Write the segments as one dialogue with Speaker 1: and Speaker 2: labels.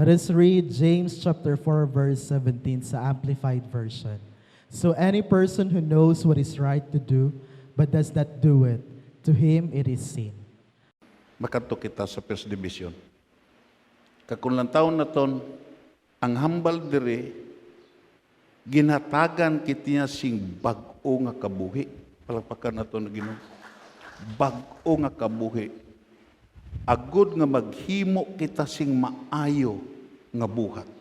Speaker 1: Let us read James chapter 4 verse 17 sa Amplified Version. So any person who knows what is right to do but does not do it, to him it is sin.
Speaker 2: Makato kita sa First Division. Kakunlang taon na ton, ang hambal dire, ginatagan kitiya sing bag-o nga kabuhi. Palakpakan na to na Ginoo. Bag-o nga kabuhi. Agud nga maghimo kita sing maayo nga buhat.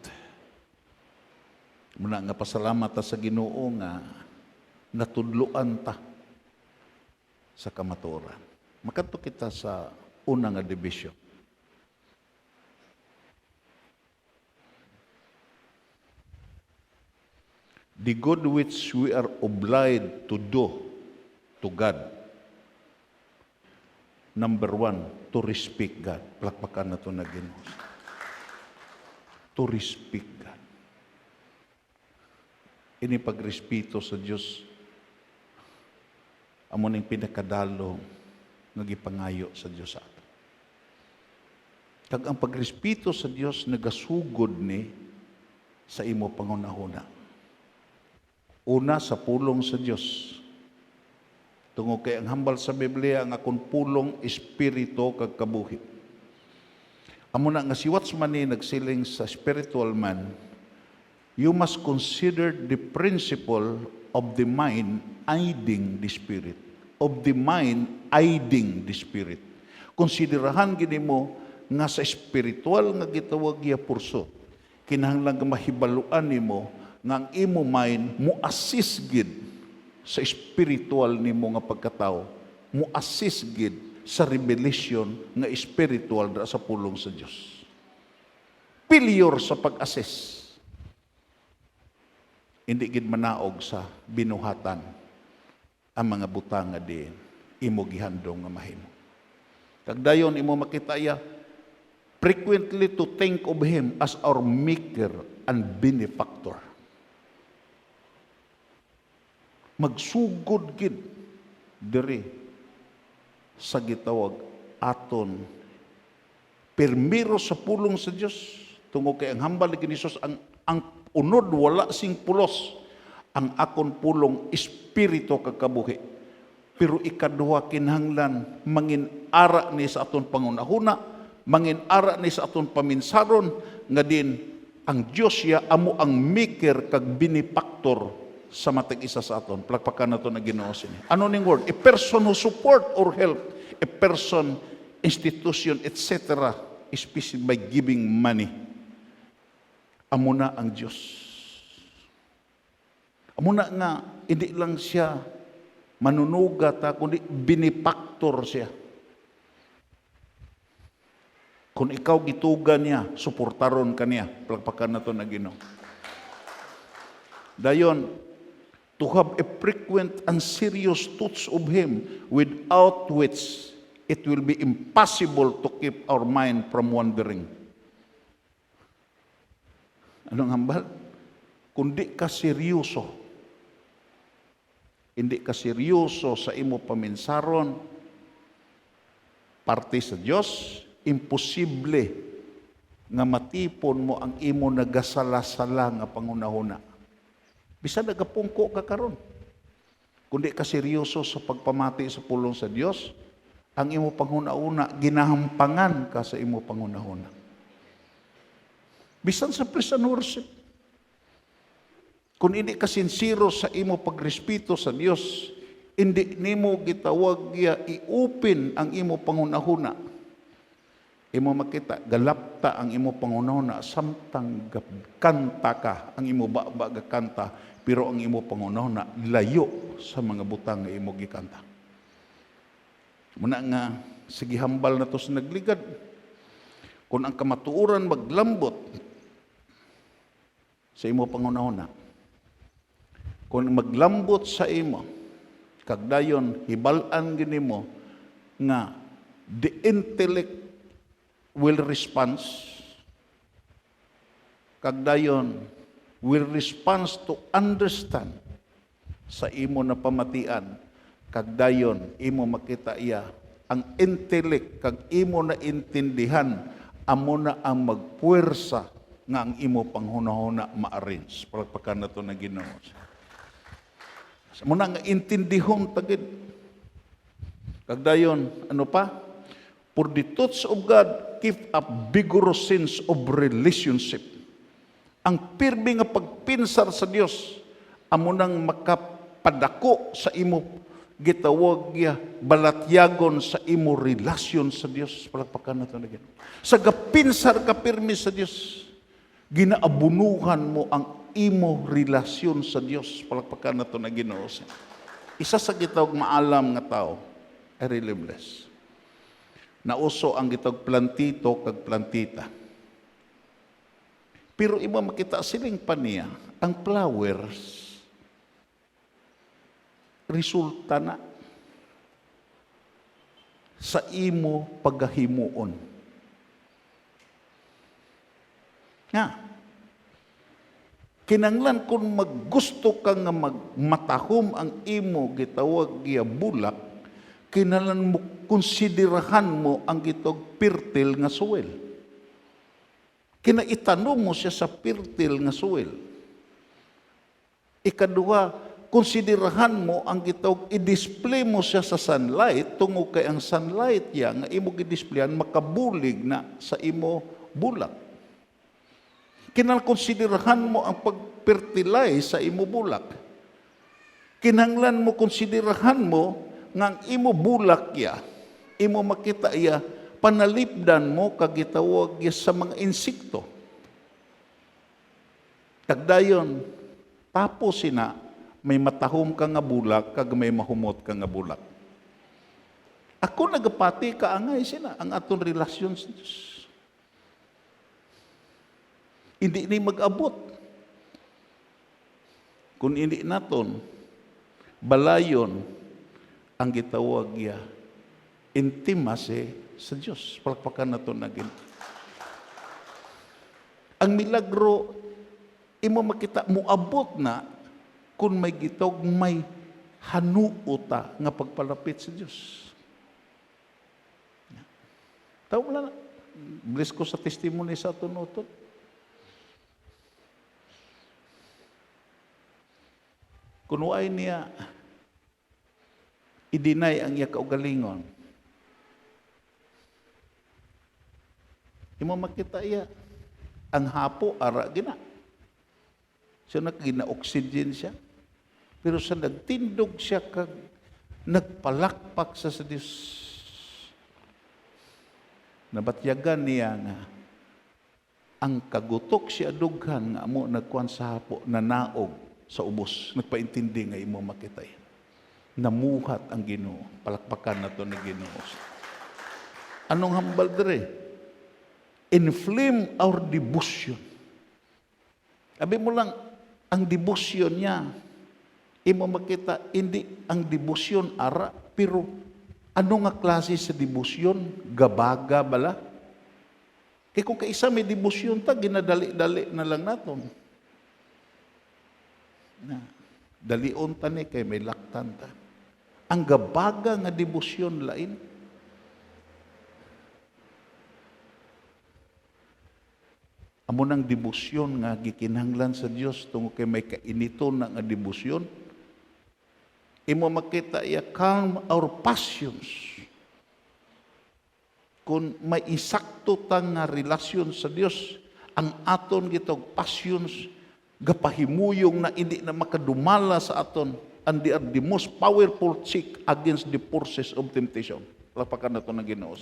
Speaker 2: Muna nga pasalamat ta sa Ginoo nga natudloan ta sa kamatuoran. Makato kita sa una nga division. The good which we are obliged to do to God. Number 1, to respect God. Plakpakan na ito na Ginoo. To respect God. Ini pagrespeto sa Diyos, amo ning pinakadalo nga gipangayo sa Diyos sa ato. Kag ang pagrespeto sa Diyos nagasugod ni sa imo pangunahuna. Una sa pulong sa Diyos. Tungod kay ang hambal sa Biblia ang akong pulong espiritu kag kabuhi. Amo na nga si Watchman ni nagsiling sa spiritual man, you must consider the principle of the mind aiding the spirit. Of the mind aiding the spirit. Konsiderahan gini mo nga sa spiritual nga gitawag ya purso. Kinahanglan nga mahibaluan nimo nga ang imo mind mo assist gid sa spiritual nimo nga pagkatao, mo assist gid sa revelation nga spiritual sa pulong sa Dios. Failure sa pag-assess. Hindi gid manaog sa binuhatan ang mga butang nga diin imo gihandom nga mahimo. Kag dayon imo makita ya frequently to think of Him as our maker and benefactor. Magsugod gid diri sa gitawag aton permiro sa pulong sa Dios tungod kay ang hambal ni Jesus ang unod wala sing pulos ang akon pulong espiritu kag kabuhi pero ikaduha kinahanglan mangin-ara ni sa aton pangunahuna mangin-ara ni sa aton paminsaron nga din ang Dios ya amo ang maker kag benefactor sa matag isa sa aton. Plakpakan na ito na Ginoo sini. Ano ning word? A person who support or help a person, institution, etc. especially by giving money. Amo na ang Diyos. Amo na nga, hindi lang siya manunugat, kundi benefactor siya. Kung ikaw gitugan niya, suportaron ka niya. Plakpakan na ito na Ginoo. Dayon, to have a frequent and serious thoughts of Him, without which it will be impossible to keep our mind from wandering. Anong hambal? Kundi ka seryoso. Hindi ka seryoso sa imo paminsaron, parte sa Diyos, imposible nga matipon mo ang imo nagasala-sala nga pangunahuna. Bisan nagapungko ka karon. Kundi ka seryoso sa pagpamati sa pulong sa Dios, ang imo panghuna-una ginahampangan ka sa imo panghuna-una. Bisan sa praise and worship. Kung hindi ka sincero sa imo pagrespeto sa Dios, Hindi nimo gitawag ya iupin ang imo pangunahuna. Imo makita galapta ang imo pangunahuna samtang kanta ka ang imo baba ga kanta pero ang imo pangunahuna layo sa mga butang nga imo gikanta. Muna nga sige hambal na to sa nagligad. Kung ang kamatuoran maglambot sa imo pangunahuna. Kung maglambot sa imo, kagdayon hibalan gini mo nga the intellect will respond, kagdayon will respond to understand sa imo na pamatian, kagdayon imo makita iya ang intellect kag imo na intindihan amo na ang magpuwersa nga ang imo panghunahuna ma-arrange. Palagpakan na ito na Ginoo. Muna nga intindihon tagid. Kagdayon, ano pa? For the thoughts of God keep a vigorous sense of relationship. Ang pirmi nga pagpinsar sa Dios amo nang makapadako sa imo gitawag ya balatyagon sa imo relasyon sa Dios. Palagpakan nato na Ginoo. Sa gapinsar ka pirmi sa Dios, ginaabunuhan mo ang imo relasyon sa Dios. Palagpakan nato na Ginoo. Isa sa gitawag maalam nga tao, I really bless. Nauso ang gitawag plantito kag plantita. Pero imo makita siling pa niya, ang flowers resulta na sa imo paggahimuon. Nga, kinanglan kung maggusto ka nga magmatahom ang imo gitawag giya bulak, kinahanglan mo konsiderahan mo ang gitawag fertile nga soil. Kinaitanong mo siya sa fertile nga soil. Ikaduha, konsiderahan mo ang gitawag i-display mo siya sa sunlight tungo kay ang sunlight ya nga imo gi-displayan makabulig na sa imo bulak. Kinahanglan konsiderahan mo ang pag-fertilize sa imo bulak. Kinahanglan mo konsiderahan mo nga ang imo bulak ya, imo makita ya, panalipdan mo kagitawag ya sa mga insekto. Kagdayon, tapos sina, may matahom ka nga bulak, kag may mahumot ka nga bulak. Ako nagapati kaangay sina, ang aton relasyon sa Diyos. Hindi ni mag-abot. Kung hindi naton, balayon ang gitawag ya intimacy sa Diyos. Palakpakan naton na gin. Ang milagro, imo makita, muabot na kung may gitawag may hanuota nga pagpalapit sa Diyos. Taw mo lang, bless ko sa testimony sa aton utot. Kunuay niya, i-deny ang iya kaugalingon. Imo makita iya, ang hapo, ara gina. So gina-oxygen siya. Pero sa nagtindog siya, kag nagpalakpak sa Diyos. Nabatyagan niya nga, ang kagutok siya dughan nga mo nagkuhan sa hapo, nanaog sa ubos. Nagpaintindi nga imo makita yan. Namuhat ang Ginoo. Palakpakan na to na Ginoo. Anong hambal dire? Inflame our devotion. Abi mo lang, ang devotion niya, imo makita, hindi ang devotion ara, pero ano nga klase sa devotion? Gabaga bala? Kaya kung kaisa may devotion ta, ginadali-dali na lang naton. Na, dalion ta ni kay may laktan ta. Ang gabaga nga debosyon lain. Amo nang debosyon nga gikinahanglan sa Dios tungo kay may kainiton na nga debosyon. Imo makita iya calm our passions. Kung may isakto ta nga relasyon sa Dios, ang aton gitog passions gapahimuyong na hindi na makadumala sa aton and they are the most powerful check against the forces of temptation. Lapakan na ito na Ginoo.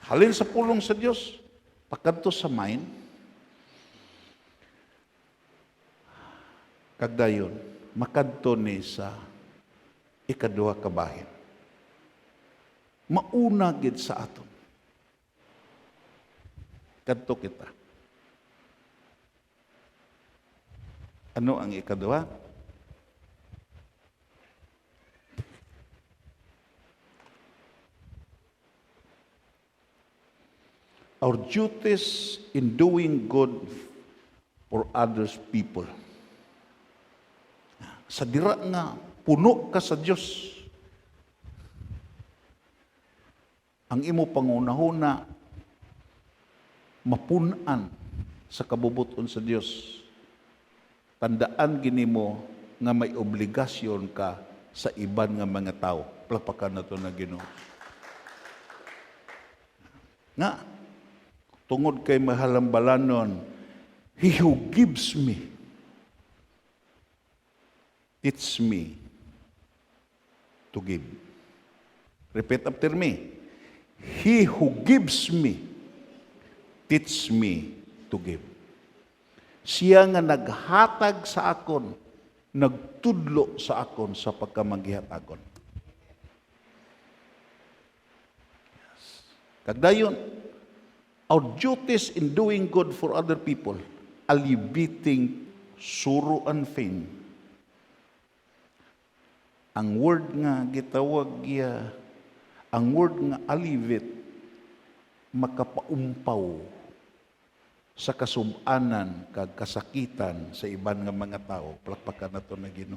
Speaker 2: Halin sa pulong sa Dios, pakadto sa mind, kagdayon, makadto ni sa ikaduha ka bahin. Mauna gid sa aton. Kadto kita. Ano ang ikaduha? Our duties in doing good for others people. Sa dira nga, puno ka sa Diyos. Ang imo pangunahuna, mapunan sa kabubuton sa Diyos. Tandaan gini mo nga may obligasyon ka sa iban nga mga tao. Plapakan na ito na Ginoo. Nga, tungod kay mahalambalanon, He who gives me, teach me to give. Repeat after me. He who gives me, teach me to give. Siya nga naghatag sa akon, nagtudlo sa akon sa pagkamagihatagon. Yes. Kagdayon, our duties in doing good for other people, alleviating sorrow and pain. Ang word nga gitawag giya, ang word nga alleviate, makapaumpaw sa kasub-anan kag kasakitan sa iban nga mga tao. Plakpakan nato na Ginoo.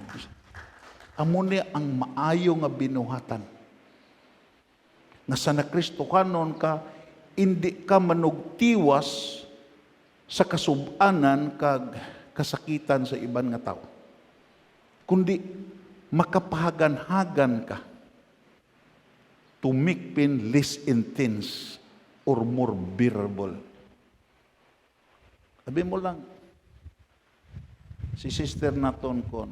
Speaker 2: Amo ni ang maayo nga binuhatan. Nga sa nakristohanon ka, hindi ka manugtiwas sa kasub-anan kag kasakitan sa iban nga tao. Kundi makapahagan-hagan ka to make pain less intense or more bearable. Sabi mo lang, si sister naton kon,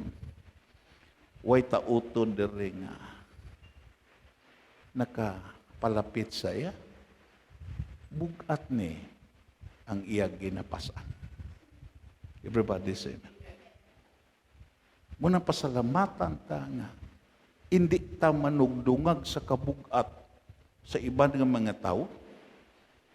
Speaker 2: way tauton diri nga nakapalapit sa iya, bugat ni ang iya ginapasan. Everybody say amen. Muna pasalamatan ta nga, hindi ta manugdungag sa kabugat sa iban nga mga tao,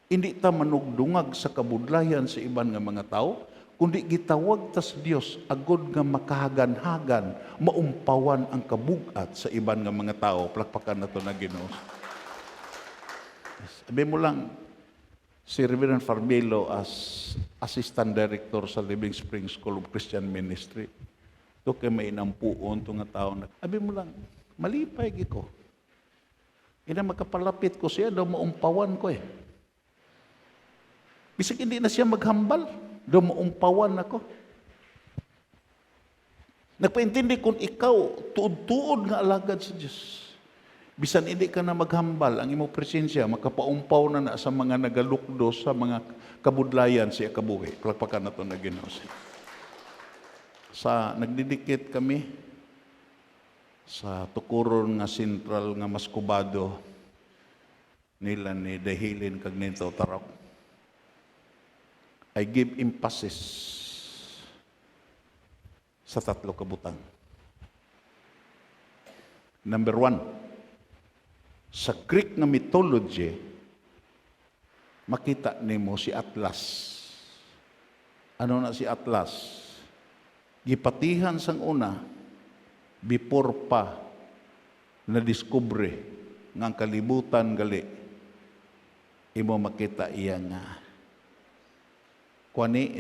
Speaker 2: hindi ta manugdungag sa kabudlayan sa iban nga mga tao, kundi gitawag ta sa Dios agod nga makahagan-hagan, maumpawan ang kabugat sa iban nga mga tao. Plakpakan nato na Ginoo. Sabi mo lang, si Reverend Farbelo as Assistant Director sa Living Spring School of Christian Ministry, ito kay may inampuon ito nga tao na, sabi mo lang, malipay ko. Ina magkapalapit ko siya, daw maumpawan ko eh. Bisag hindi na siya maghambal, daw maumpawan ako. Nagpaintindi kung ikaw, tuod-tuod nga alagad sa Diyos. Bisan hindi ka na maghambal, ang imo presensya, makapaumpaw na sa mga nagalukdo, sa mga kabudlayan siya kabuhi. Kalakpakan na ito na Ginoo. Nagdidikit kami sa tukuron nga sentral nga Maskubado nila ni Dahilin kag nito Tarok. I give emphasis sa tatlo ka butang. Number 1, sa Greek nga mythology, makita nimo si Atlas. Ano na si Atlas? Gipatihan sang una, before pa na-discover nga ang kalibutan gali, imo makita iya nga kuani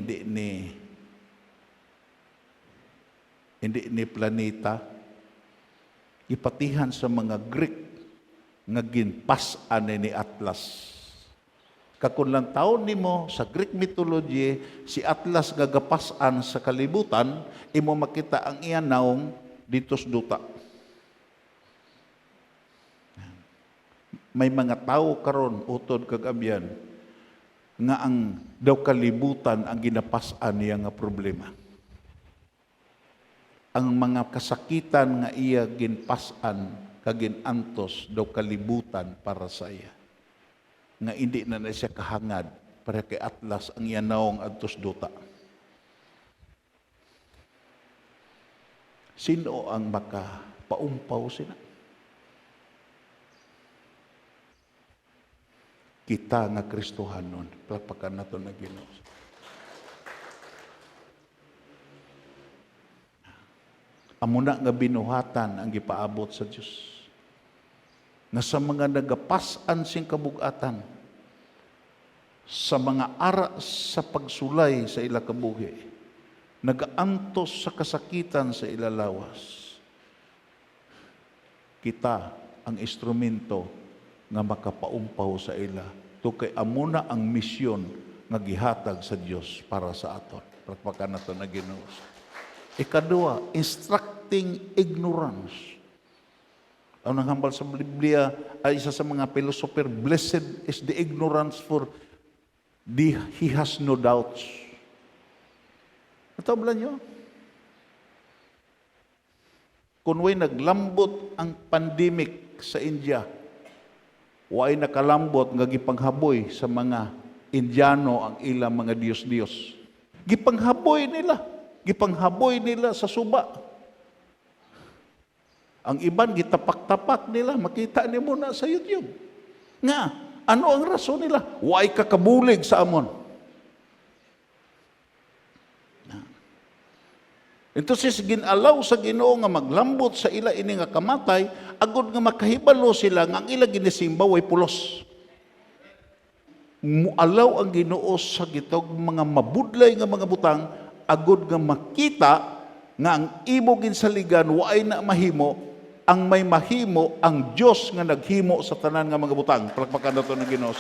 Speaker 2: hindi ni planeta, ipatihan sa mga Greek nga ginpas-an ni Atlas. Kakun lang taon nimo sa Greek mythology, si Atlas gagapasan sa kalibutan, imo makita ang iyan naong dito sa duta. May mga tao karon utod kag abyan nga ang daw kalibutan ang ginapasan niya nga problema. ang mga kasakitan nga iya ginpasan kaginantos daw kalibutan para sa iya. Nga hindi na siya kahangad para kay Atlas ang iyanawong adtos duta. Sino ang makapaumpaw sila? Kita nga Kristohanon, palakpakan nato na Ginoo. Amo na nga binuhatan ang gipaabot sa Dios. Na sa mga nagapasan sing kabugatan, sa mga ara sa pagsulay sa ila kabuhi, nagaantos sa kasakitan sa ila lawas. Kita ang instrumento nga makapaumpaw sa ila. To kay amo na ang misyon nga gihatag sa Dios para sa aton. Palakpakan nato na Ginoo. Ikadua, instructing ignorance. Ang nanghambal sa Biblia ay isa sa mga philosopher, blessed is the ignorance for he has no doubts. Natablan nyo? Kung way naglambot ang pandemic sa India, way nakalambot nga gipanghaboy sa mga Indiano ang ilang mga Diyos-Diyos. Gipanghaboy nila sa suba. Ang iban gitapak-tapak nila, makita niyo muna sa YouTube. Nga, ano ang rason nila? Way kakabulig sa amon. Ito sis ginalaw sa Ginoo nga maglambot sa ila ini nga kamatay, agud nga makahibalo sila nga ang ila ginisimba way pulos. Mualaw ang Ginoo sa gitog mga mabudlay nga mga butang, agud nga makita nga ang imo ginsaligan waay na mahimo, ang may mahimo ang Dios nga naghimo sa tanan nga mga butang. Palakpakan nato ng Ginoo.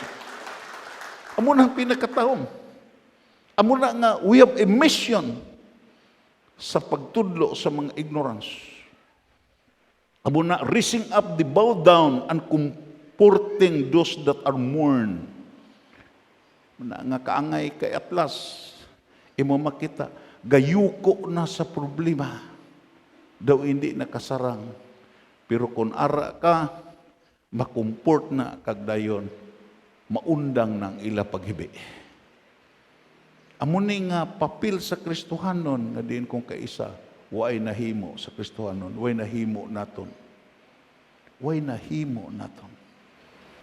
Speaker 2: Amo na ang pinakataon. Amo na nga we have a mission sa pagtudlo sa mga ignorance. Amo na raising up the bowed down and comforting those that are mourn. Muna nga kaangay kay Atlas, imo makita, gayuko na sa problema. Daw hindi nakasarang. Pero kung ara ka, makumport na kagdayon, maundang ng ila paghibi. Amo ni nga papil sa Kristohanon na diin kong kaisa, way nahimo sa Kristohanon, way nahimo naton. Way nahimo naton.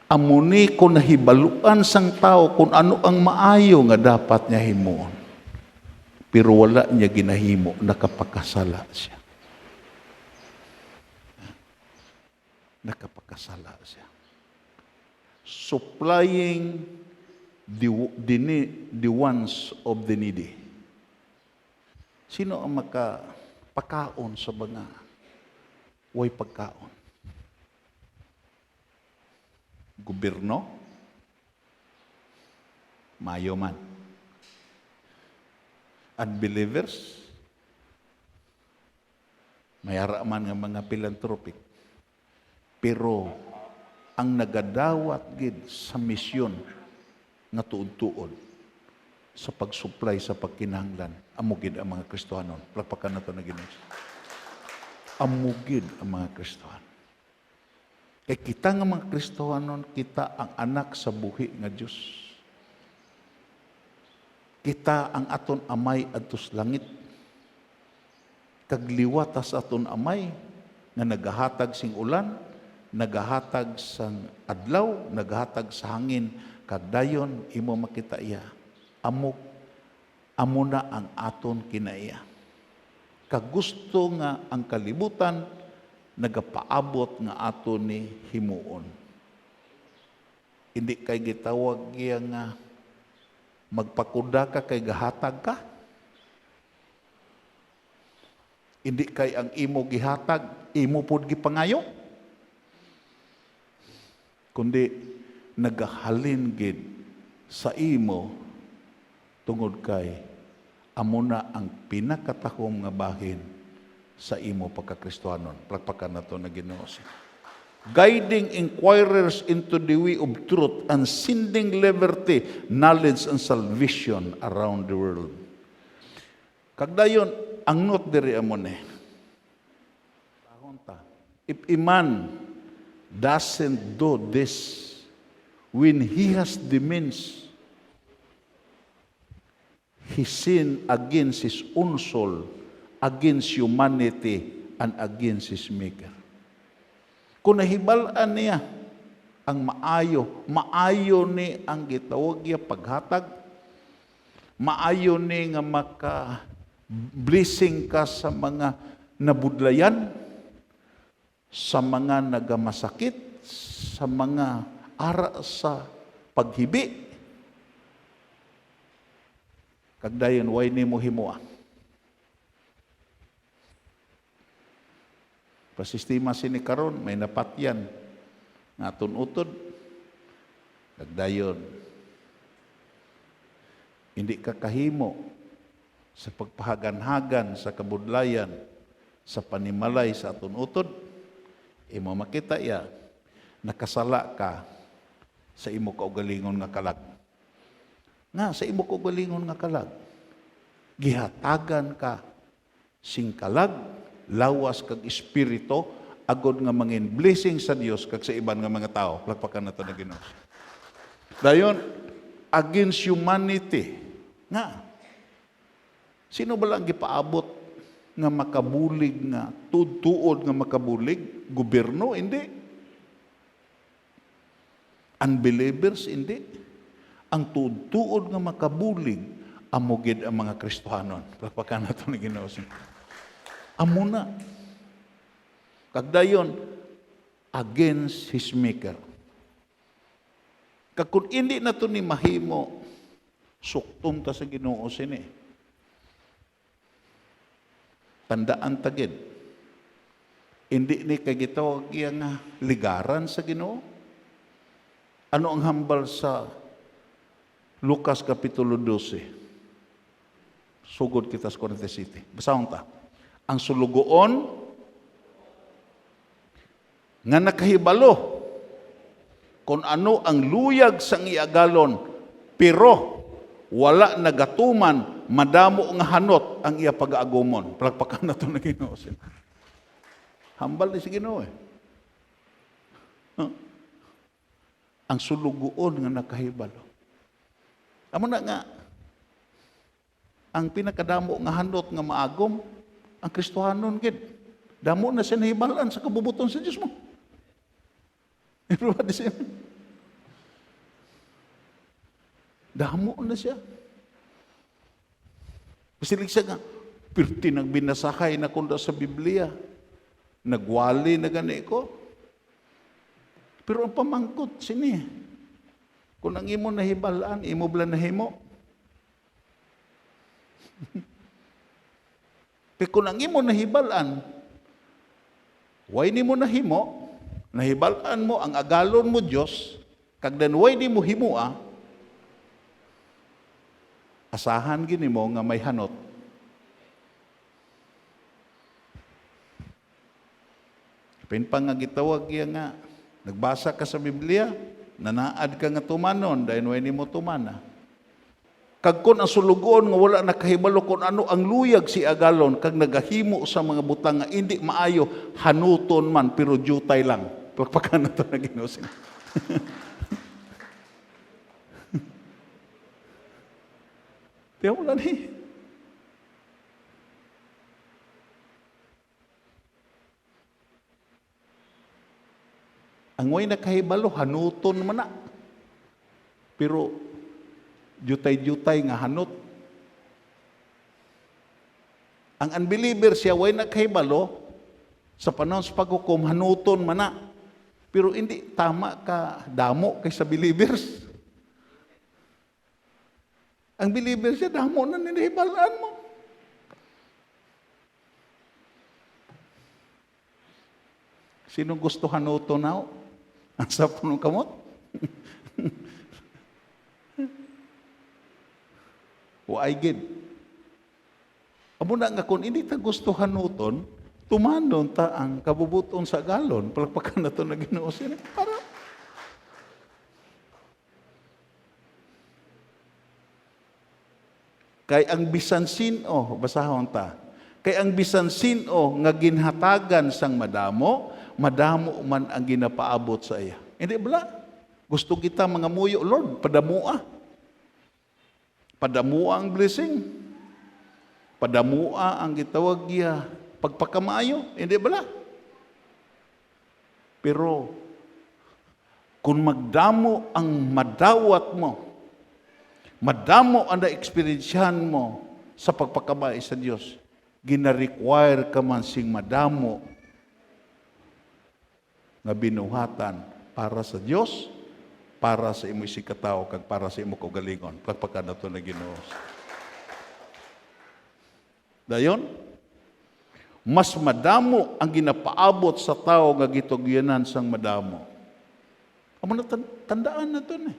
Speaker 2: Amo ni kung nahibaluan sang tao kung ano ang maayo nga dapat niya himuon. Pero wala niya ginahimo, nakapagkasala siya. Nakapagkasala siya. Supplying the wants of the needy. Sino ang makapakaon sa mga way pagkaon? Gobyerno? Mayo man. Unbelievers? Mayara man nga mga philanthropic. Pero ang nagadawat gid sa misyon nga tuod-tuod sa pagsupply sa pagkinahanglan, amugid ang mga Kristohanon. Palakpakan nato na Ginoo. Amugid ang mga Kristohanon. Kay kita nga mga Kristohanon, kita ang anak sa buhi nga Dios. Kita ang aton amay adtos langit. Kagliwatas aton amay nga nagahatag sing ulan, nagahatag sang adlaw, nagahatag sa hangin, kagdayon imo makita iya. Amo na ang aton kinaiya. Kagusto nga ang kalibutan nagapaabot nga aton ni himuon. Hindi kay gitawag iya nga magpakuda ka kay gahatag ka. Hindi kay ang imo gihatag, imo pod gipangayo. Kundi nagahalin gid sa imo tungod kay amo na ang pinakatakom nga bahin sa imo pagkakristohanon. Palakpakan nato na Ginoo. Guiding inquirers into the way of truth and sending liberty, knowledge and salvation around the world. Kagdayon ang not diri amo ni. If a man doesn't do this when he has the means, he sin against his own soul, against humanity, and against his maker. Kung nahibalaan niya ang maayo ni ang gitawag niya paghatag, maayo ni nga maka-blessing ka sa mga nabudlayan, sa mga nagamasakit, sa mga ara sa paghibi. Kagdayon, way ni mo himuan. Pasistima sini karon may napatyan nga utod. Kagdayon, hindi ka kahimo sa pagpahagan-hagan sa kabudlayan, sa panimalay sa utod. Imo makita ya, nakasala ka sa imo kaugalingon nga kalag. Nga sa imo kaugalingon nga kalag, gihatagan ka sing kalag, lawas kag espiritu, agod nga mangin blessing sa Dios kag sa iban nga mga tao. Plakpakan nato na Ginoo. Dayon, against humanity. Nga, sino ba lang gipaabot nga makabulig nga, tuod nga makabulig? Gobyerno, hindi. Unbelievers, hindi. Ang tuod nga makabulig, amugid ang mga Kristohanon. Plakpakan nato na Ginoo. Amo na. Kagdayon, against his maker. Kag kung hindi na to ni mahimo, suktom ta sa Ginoo sini. Tandaan tagid. Hindi ni kay gitawag nga ligaran sa Ginoo. Ano ang hambal sa Lucas Kapitulo 12? Sugod kita sa 47. Basahon ta. Ang sulugoon nga nakahibalo kung ano ang luyag sang iagalon, pero wala nagatuman, madamo nga hanot ang iya pag-aagumon. Palakpakan na ito na Ginoo. Hambal ni si Ginoo eh. Huh? Ang sulugoon nga nakahibalo. Amo na nga, ang pinakadamo nga hanot nga maagom, ang Kristohanon gid. Damo na siya nahibalan sa kabubuton sa Diyos mo. Damo na siya. Pasilig siya nga, pirti nagbinasakay na kunda sa Biblia. Nagwali na gani ko. Pero ang pamangkot, sini. Kung ang imo nahibalaan, imo bala nahimo. Pero kung ang imo nahibalaan, way ni mo nahimo, nahibalaan mo, ang agalon mo Diyos, kag dan way ni mo himua, asahan gini mo nga may hanot. Pinpang nga gitawag iya nga, nagbasa ka sa Biblia, nanaad ka nga tumanon, dahil way ni mo tumana. Kag kun ang sulugon nga wala nakahibalo kung ano ang luyag si agalon, kag nagahimo sa mga butang nga hindi maayo, hanuton man, pero jutay lang. Pagpakan na ito na Ginoo. Tiyaw mo lang eh. Ang way nakahibalo, hanuton man na. Pero, jutay-jutay nga hanot. Ang unbeliever siya, way nakahibalo, sa panahon sa paghukom, hanuton man na. Pero hindi tama ka damo kaysa believers. Ang believer siya, damo na ninihibalaan mo. Sino gusto hanuto na? Ang sa punong kamot? Waay gid. Amo na nga kung hindi ta gusto hanuton, tumanon ta ang kabubuton sa galon. Palakpakan na ito na Ginoo sila. Para kay ang bisan sino, basahon ta, kay ang bisan sino nga ginhatagan sang madamo, madamo man ang ginapaabot sa iya. Hindi bala? Gusto kita mga muyo, Lord, padamua. Padamua ang blessing. Padamua ang gitawag niya pagpakamaayo. Hindi bala? Pero kung magdamo ang madawat mo, madamo ang na-experiensyahan mo sa pagpakamay sa Diyos, gina-require ka man sing madamo nga binuhatan para sa Diyos, para sa imo sikataw, kag para sa imo kaugalingon. Pagpakan nato na Ginoo. Dayon, mas madamo ang ginapaabot sa tao nga gitugyanan sang madamo. Amo na tandaan na to eh.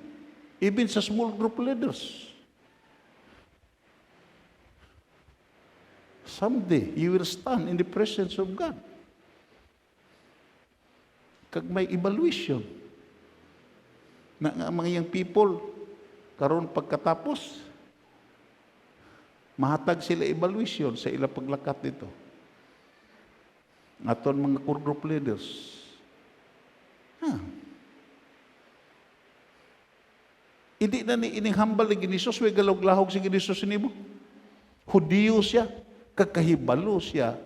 Speaker 2: Even sa small group leaders. Someday, you will stand in the presence of God. Kag may evaluation. Na nga mga young people, karon pagkatapos, mahatag sila evaluation sa ilang paglakat dito. Aton mga core group leaders. Hindi na ni ining hambal ni Ginisos, way galog-lahog si Ginisos nimo. Hudiyo siya, kakahibalo siya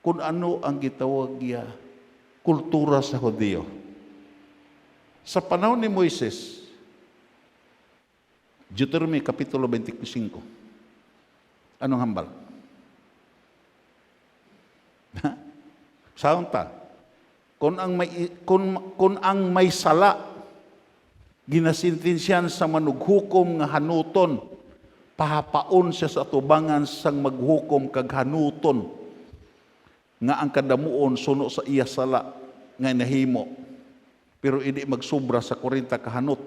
Speaker 2: kung ano ang gitawag niya kultura sa Hudiyo. Sa panahon ni Moises, Deuteronomy Kapitulo 25, anong hambal? Saon ta? Kung ang may sala ginasintensyan sa manughukom nga hanuton, pahapaon siya sa atubangan sang maghukom kag hanuton nga ang kadamuon suno sa iya sala nga nahimo, pero hindi magsubra sa 40 kahanot.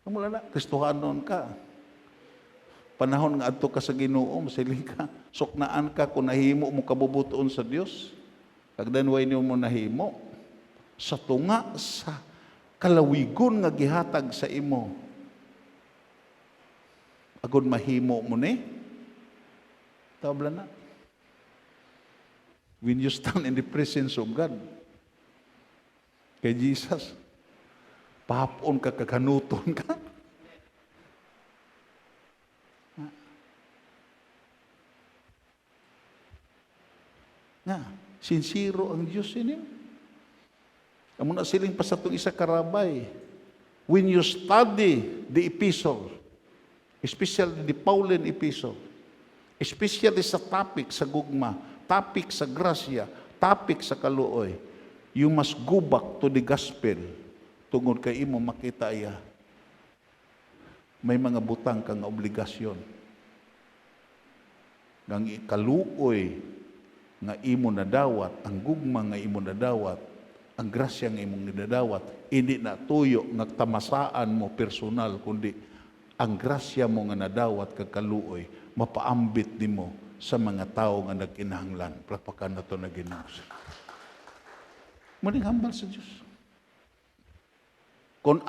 Speaker 2: Kamula na, Kristohanon ka. Panahon nga adto ka sa Ginoo, masiling ka, suknaan ka kung nahimo mo kabubuton sa Dios. Kagdan way niyo mo nahimo sa tunga sa kalawigon nga gihatag sa imo. Agud mahimo mo ni. Tabla na. When you stand in the presence of God, kay Jesus, pahapon ka, kakanuton ka. Nga, sincero ang Diyos inyo. Amo na siling pa sa itong isa karabay. When you study the epistle, especially the Pauline epistle, especially sa topic sa gugma, topic sa grasya, topic sa kaluoy, you must go back to the gospel tungod kay imo makita iya. May mga butang kang obligasyon. Ngang kaluoy nga imo nadawat, ang gugma nga imo nadawat, ang grasya nga imong nadawat, hindi na tuyo nagtamasaan mo personal, kundi ang grasya mo nga nadawat kag kaluoy, mapaambit nimo sa mga tao nga nagkinahanglan. Plapakan na to na Ginoo. Muling hambal sa Diyos. Kung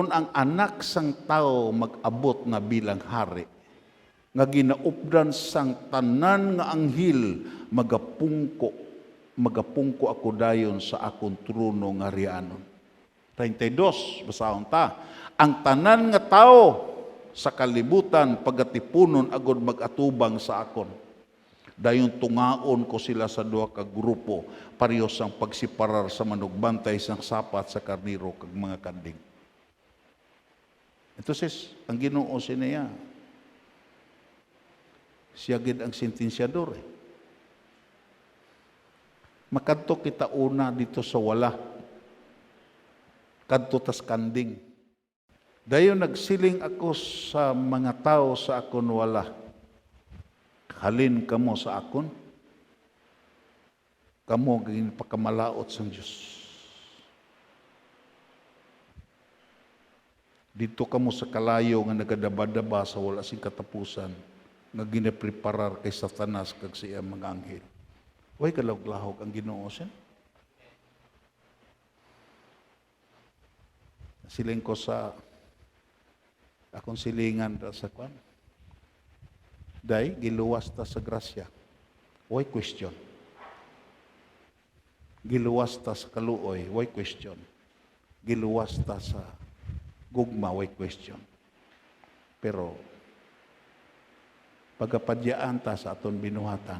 Speaker 2: ang anak sang tao mag-abot nga bilang hari, nga ginaupdan sang tanan nga anghel, magapungko ako dayon sa akong trono nga rianon. 32, basahon ta. Ang tanan nga tao sa kalibutan pagatipunon agod magatubang sa akon. Dayon tungaon ko sila sa duha ka grupo, parehas ang pagsiparar sa manugbantay sang sapat sa karniro kag mga kanding. Entonces, ang Ginoo siya, siya gid ang sentensyador. Makadto kita una dito sa wala. Kadto tas kanding. Dayon nagsiling ako sa mga tao sa akon wala. Halin kamo sa akon. Kamo gin pakamalaot sa Dios. Dito kamo sa kalayo nga nagadaba-daba sa wala sing katapusan, nga ginapreparar kay Satanas kag siya mga anghel. Way kalawg-lahog ang Ginoo siya. Siling ko sa akong silingan sa kwan. Day, giluwas ta sa grasya. Way question. Giluwas ta sa kaluoy, why question? Giluwas ta sa gugma, why question? Pero pagapadyaan ta sa aton binuhatan.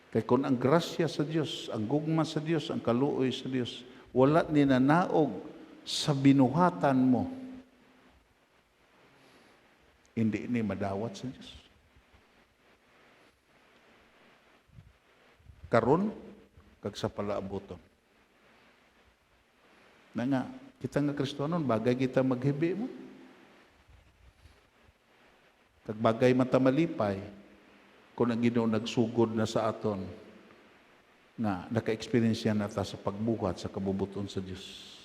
Speaker 2: Kay kung ang grasya sa Dios, ang gugma sa Dios, ang kaluoy sa Dios, wala ni nanaog sa binuhatan mo, hindi ni madawat sa Dios. Karon kag sa palaabuton. Na nga, kita nga Kristohanon, bagay kita maghibi mo. Kag bagay mata malipay, kung ang Ginoo nagsugod na sa aton, nga naka-experience na ta sa pagbuhat sa kabubuton sa Dios.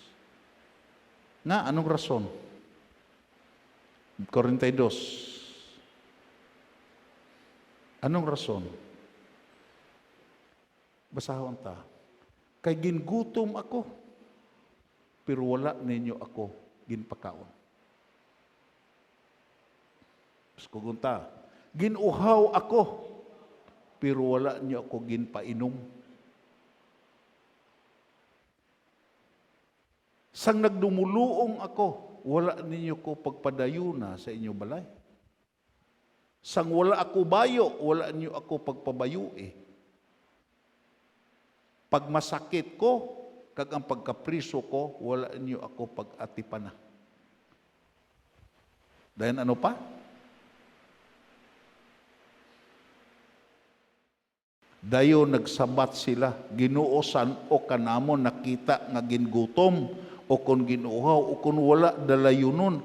Speaker 2: Nga, anong rason? 42. Anong rason? Basahon ta. Kay gingutom ako, pero wala ninyo ako ginpakaon. Kugunta, ginuhaw ako, pero wala niyo ako ginpainom. Sang nagdumuluong ako, wala ninyo ko pagpadayuna sa inyo balay. Sang wala ako bayo, wala niyo ako pagpabayui. Pag masakit ko, kag ang pagkapriso ko, wala niyo ako pag-atipana. Dahil ano pa? Dayo nagsabat sila, ginuosan o kanamo nakita nga gingutom, o kung ginuhaw, o kung wala dalayunan,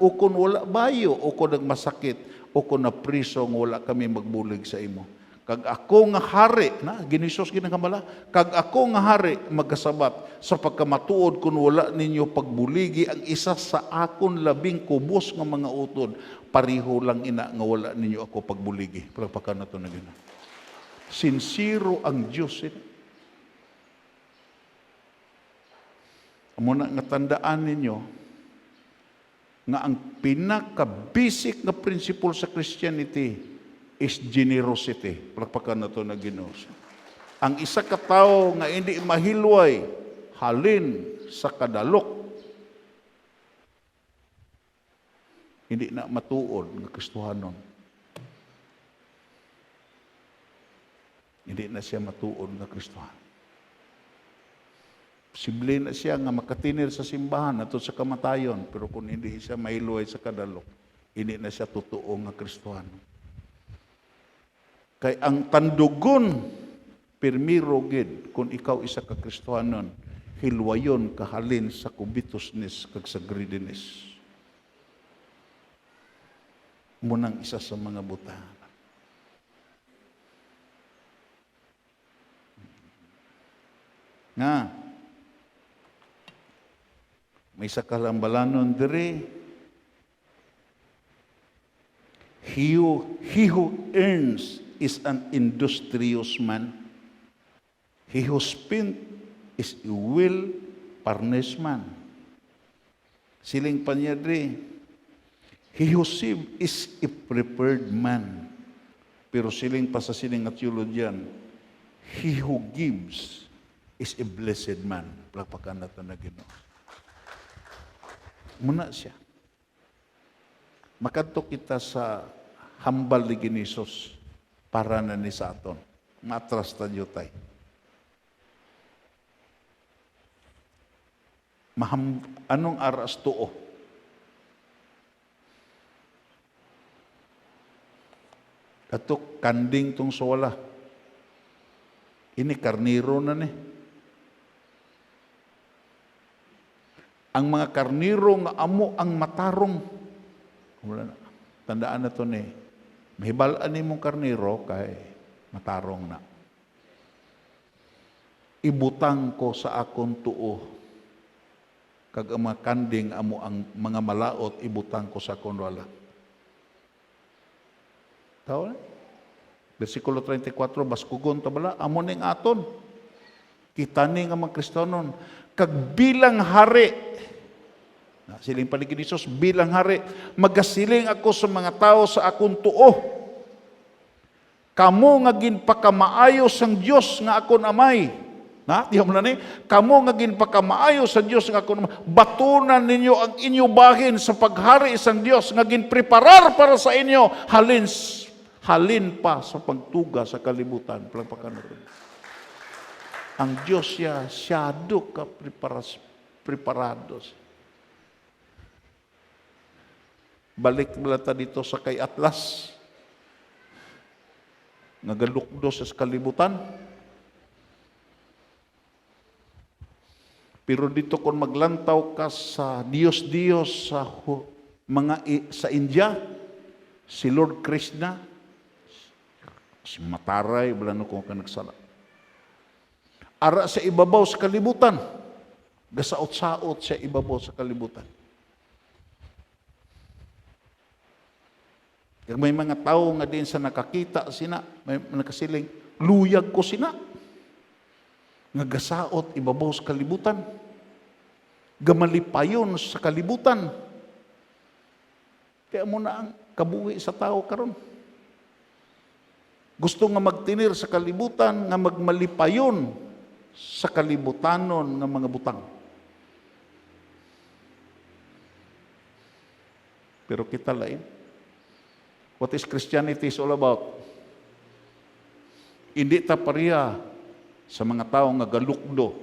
Speaker 2: o kung wala bayo, o kung nagmasakit, o kung napriso, wala kami magbulig sa imo. Kag ako nga hari, na ginisos ginagambala, kag ako nga hari magkasabat sa pagkamatuod kung wala ninyo pagbuligi ang isa sa akon labing kubos nga mga utod, pariho lang ina nga wala ninyo ako pagbuligi. Palagpakan na ito na gina. Sincero ang Diyos. Muna nga tandaan ninyo nga ang pinaka-basic na principle sa Christianity is generosity. Palagpakan na ito na Ginoo. Ang isa ka tao nga hindi mahilway, halin sa kadalok, hindi na matuod ng Kristohanon. Hindi na siya matuod ng Kristohanon. Posible na siya nga makatinir sa simbahan ato sa kamatayon, pero kung hindi siya mahilway sa kadalok, hindi na siya totoo nga Kristohanon. Kay ang tandugon, pirmiro gid, kung ikaw isa ka Kristohanon, hilwayon kahalin sa kubitosness kag sa greediness. Munang isa sa mga buta. Nga, may isa kalambalanon diri, he who earns is an industrious man. He who spent is a well-furnished man. Siling panyadri, he who saved is a prepared man. Pero siling pa sa siling at theologian, he who gives is a blessed man. Palakpakan natin na Ginoo. Muna siya. Makadto kita sa hambal ni Ginisos para na ni sa aton. Matras tayo tayo. Anong aras tuo? Katok kanding tong sola. Ini karniro na ni. Ang mga karniro nga amo ang matarong. Wala na. Tandaan na ito ni. Mahibalaan ni mong karniro kay matarong na. Ibutang ko sa akong tuo. Kag ang mga kanding amo ang mga malaot, ibutang ko sa akong wala. Tawa na? Versikulo 34, baskugon tabala, amo ning aton. Kita ni nga mga Kristohanon, kag bilang hari, siling paligid ni Jesus, bilang hari, magasiling ako sa mga tao sa akong tuo. Kamo nga ginpakamaayo sang Dios nga akon amay. Na, tiyan mo na ni, kamo nga ginpakamaayo sa Dios nga akon amay. Batunan ninyo ang inyo bahin sa paghari sang Dios nga ginpreparar para sa inyo halin pa sa pagtuga sa kalibutan. Palakpakan natin. Ang Diyos siya, siyado ka preparados. Balik balata dito sa kay Atlas. Nagalukdo sa kalibutan. Pero dito kung maglantaw ka sa Diyos sa India, si Lord Krishna, si Mataray, wala na kung ka nagsala. Ara sa ibabaw sa kalibutan, gasaot-saot sa ibabaw sa kalibutan. Kaya may mga tao nga din sa nakakita sina, may nakasiling, luyag ko sina. Nga gasaot ibabaw sa kalibutan. Gamalipayon sa kalibutan. Kaya mo na ang kabuhi sa tao karon. Gusto nga magtinir sa kalibutan, nga magmalipayon sa kalibutanon nga mga butang. Pero kita lain. What is Christianity is all about? Hindi ta pareha sa mga tao nga galukdo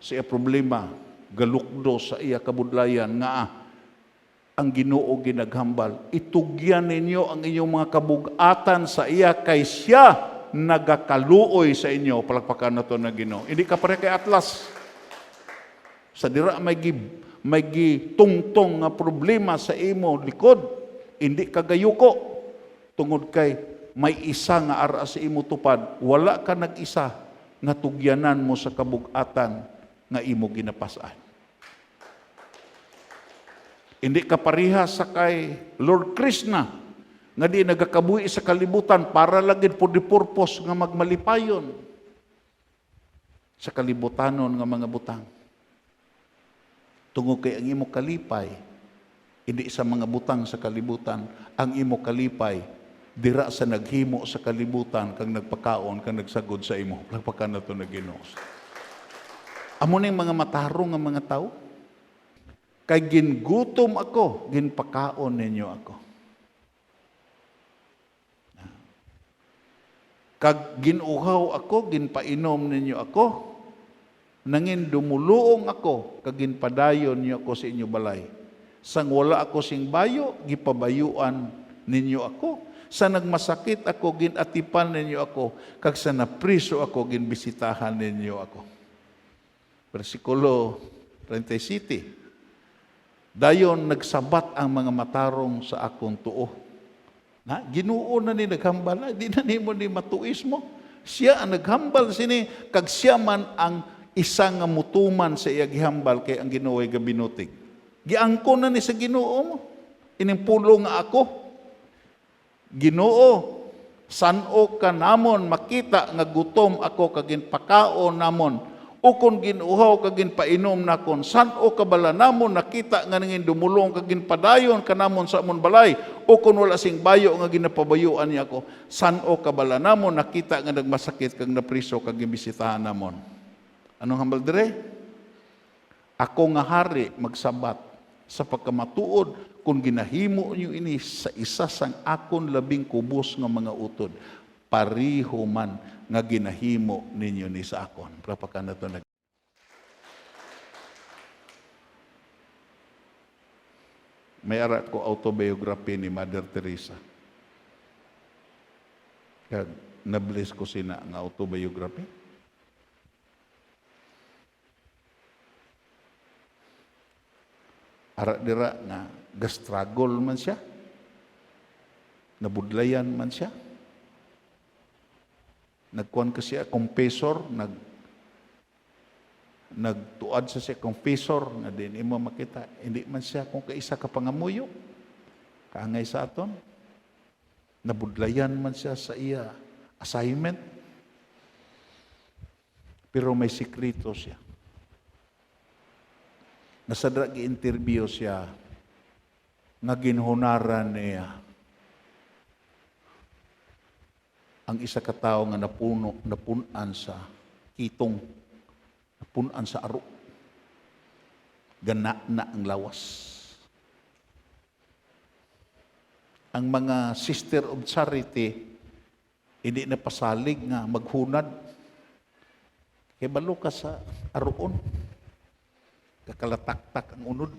Speaker 2: sa iya problema, galukdo sa iya kabudlayan nga ang Ginoo ginaghambal. Itugyan ninyo ang inyong mga kabugatan sa iya kay siya nagakaluoy sa inyo. Palakpakan na to na Ginoo. Hindi ka pareha kay Atlas. Sa dira may tungtong nga problema sa imo likod. Hindi ka gayuko. Tungod kay may isa nga ara sa imo tupad. Wala ka nag-isa nga tugyanan mo sa kabugatan nga imo ginapasan. Hindi ka pareha sa kay Lord Krishna nga di nagakabuhi sa kalibutan para lagid po di purpose nga magmalipayon sa kalibutanon nga mga butang. Tungod kay ang imo kalipay, hindi sa mga butang sa kalibutan, ang imo kalipay, dira sa naghimo sa kalibutan, kang nagpakaon, kang nagsagod sa imo. Palakpakan na ito na Ginoo. Amo na yung mga matarong nga mga tao. Kay gingutom ako, ginpakaon ninyo ako. Kag ginuhaw ako, ginpainom ninyo ako. Nangin dumuluong ako, kag ginpadayon niyo ako sa inyo balay. Sang wala ako sing bayo, gipabayuan ninyo ako. Sa nagmasakit ako, ginatipan ninyo ako. Kag sa napriso ako, ginbisitahan ninyo ako. Versikulo 37. Dayon nagsabat ang mga matarong sa akong tuo. Na, Ginoo na ni naghambal, di na nimo ni matuis mo. Siya ang naghambal sini, kag siya man ang isang nga mutuman sa iya gihambal kay ang Ginoo ay gabinutig. Giangko na ni sa Ginoo mo. Inimpulo nga ako. Ginoo, san-o ka namon makita nga gutom ako kagin pakaon namon. Ukon ginuhaw kagin painom nakon. San-o ka bala namon nakita nga nangin dumulong kagin padayon ka namon sa amon balay. Ukon wala sing bayo nga ginapabayuan niya ako. San-o ka bala namon nakita nga nagmasakit kag napriso kagin bisitahan namon. Anong hambal dire? Ako nga hari magsabat sa pagkamatuod kung ginahimo niyo ini sa isa sang akon labing kubos nga mga utod, pariho man nga ginahimo ninyo ni sa akon. Prapakan na to na. May ara ko autobiography ni Mother Teresa. Kag nabless ko sina nga autobiography. Ara dira nga gastragol man siya. Nabudlayan man siya. Nagkuhan ka siya, confessor, nagtuad sa siya, confessor, na din imo makita, hindi man siya kung kaisa ka pangamuyo, kaangay sa aton. Nabudlayan man siya sa iya assignment, pero may sikrito siya. Nasadra gi-interview siya, nga ginhunaran niya. ang isa ka tawo nga napunan sa kitong, napunan sa aro. Gana na ang lawas. Ang mga sister of charity, hindi na pasalig nga maghunad. Kaya balo ka sa aroon. Kakalataktak ang unod.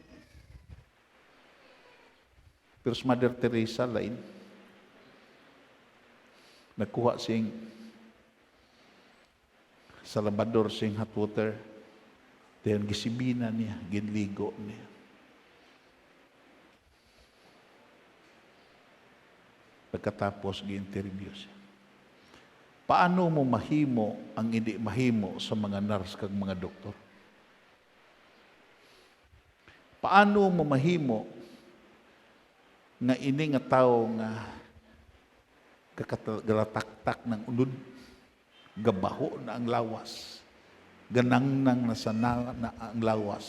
Speaker 2: Pero si Mother Teresa, lain. Nagkuha sing Salvador sing hot water. Then gisibina niya, ginligo niya. Pagkatapos gi-interview siya. Paano mo mahimo ang hindi mahimo sa mga nurse kag mga doktor? Paano mo mahimo nga ini nga tao nga kakatagalataktak ng ulod, gabaho na ang lawas, ganang nang nasana na ang lawas,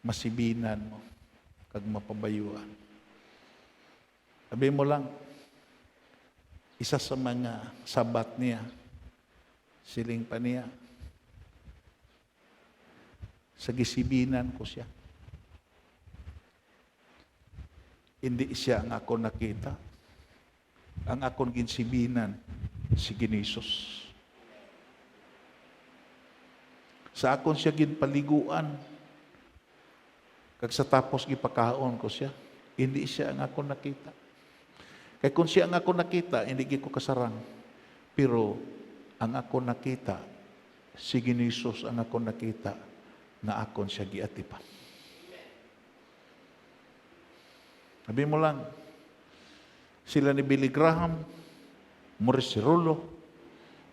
Speaker 2: masibinan mo kag mapabayuan. Sabi mo lang, isa sa mga sabat niya, siling pa niya, sa gisibinan ko siya. Hindi siya ang ako nakita. Ang akong ginsibinan, si Ginisos. Sa akon siya ginpaliguan. Kag sa tapos gipakaon ko siya, hindi siya ang ako nakita. Kaya kung siya ang ako nakita, hindi ko kasarang. Pero ang ako nakita, si Ginisos ang ako nakita, na akon siya giatipan. Sabi mo lang, sila ni Billy Graham, Maurice Cirulo,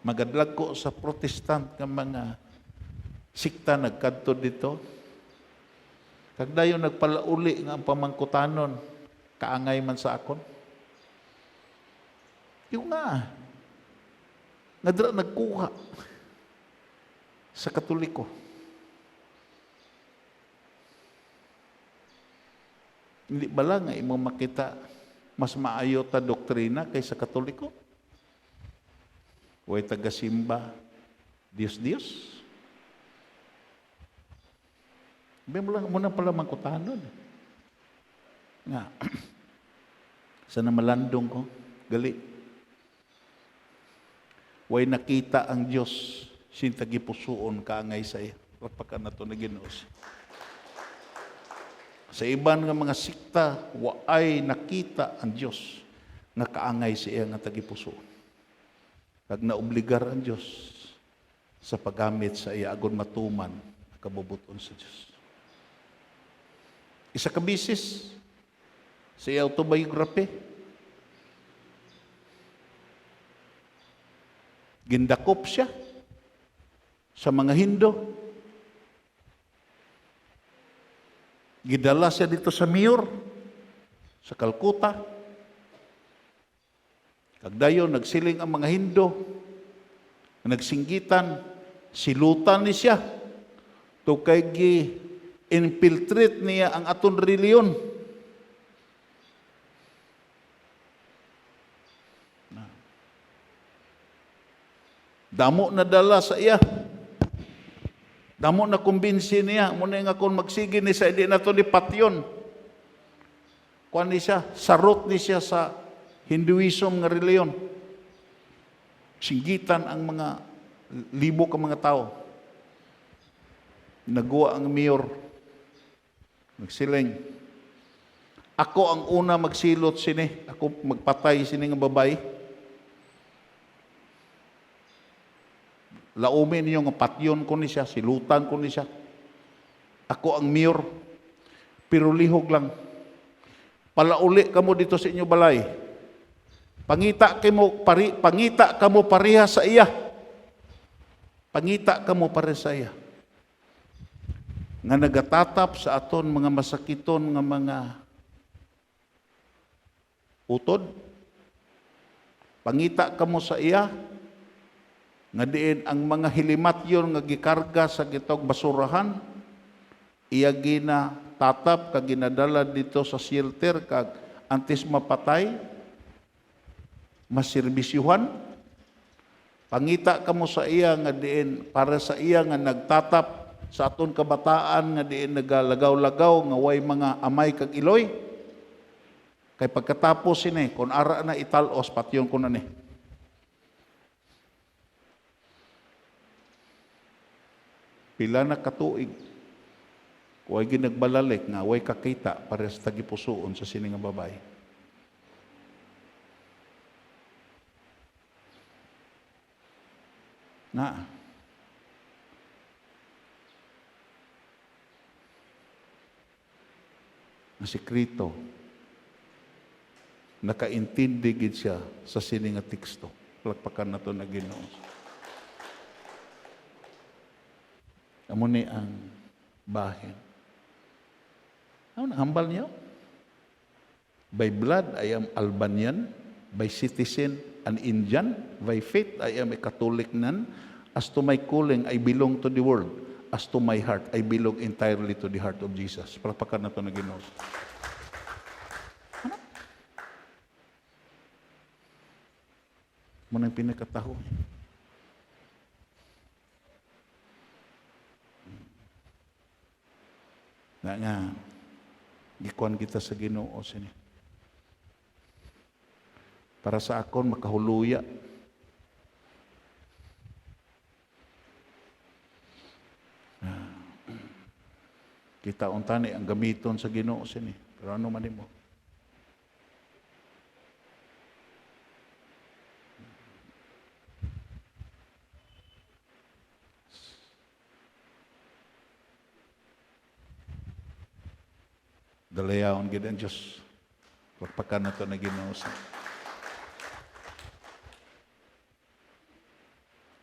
Speaker 2: magadlag ko sa protestant ng mga sikta nagkadto dito. Kag dayon nagpalauli nga ang pamangkutanon, kaangay man sa akon. Yung nga, nagkuha sa Katoliko. Hindi ba lang nga imong makita mas maayo ta doktrina kaysa Katoliko? Way taga-simba, Diyos-Diyos. Sabi mo lang, muna pala mangkutanon. Nga, sa namalandong ko, gali. Way nakita ang Diyos, sintagipusuon kaangay sa iya. Rapakan na ito na Ginoos. Sa iban nga mga sikta, waay nakita ang Diyos nga kaangay sa iya nga tagipusuon. Kag naobligar ang Diyos sa paggamit sa iya agon matuman kabubuton sa Diyos. Isa ka bisis sa iya autobiography, gindakop siya sa mga Hindo. Gidala siya dito sa mayor, sa Calcutta. Kagdayon, nagsiling ang mga Hindo, nagsinggitan, silutan ni siya. To kay gi-infiltrate niya ang aton reliyon. Damo na dala sa iya. Damo na kumbinsi niya. Muna nga kung magsige ni sa hindi na ito ni patyon. Kuan ni siya, sarot ni siya sa Hinduism nga reliyon. Singgitan ang mga libo ka mga tao. Nagawa ang mayor. Nagsiling. Ako ang una magsilot sini. Ako magpatay sini nga babae. Laumin niyo nga patyon ko ni siya, silutan ko ni siya. Ako ang mayor. Pero lihog lang. Palauli kamo dito sa inyo balay. Pangita kamo pareha sa iya. Pangita kamo pareha sa iya. Nga nagatatap sa aton mga masakiton nga mga utod. Pangita kamo sa iya. Nga diin ang mga hilimatyon nga gikarga sa gitog basurahan, iya gina tatap kag ginadala dito sa shelter kag antes mapatay, Maserbisyuhan, pangita kamo sa iya nga diin para sa iya nga nagtatap sa aton kabataan nga diin nagalagaw-lagaw nga way mga amay kag iloy. Kay pagkatapos ini, kung ara na italos, patyon ko na ni. Pila na katuig, way ginagbalalik nga way kakita para sa tagipusoon sa sini nga babae. Na sikreto, nakaintindi gid siya sa sini nga teksto. Palakpakan nato na Ginoo. Amo ni ang bahin. Ano hambal niyo? By blood, I am Albanian. By citizen, an Indian. By faith, I am a Catholic nun. As to my calling, I belong to the world. As to my heart, I belong entirely to the heart of Jesus. Palakpakan nato na Ginoo. Muna yung pinakataho. Nga, gikuan kita sa Ginoo sini. Para sa akon makahuluya. Kita untani ang gamiton sa Ginoo sini. Pero ano man mo? Dalayaon gid ang Dios. Pagpakan na to na Ginoo.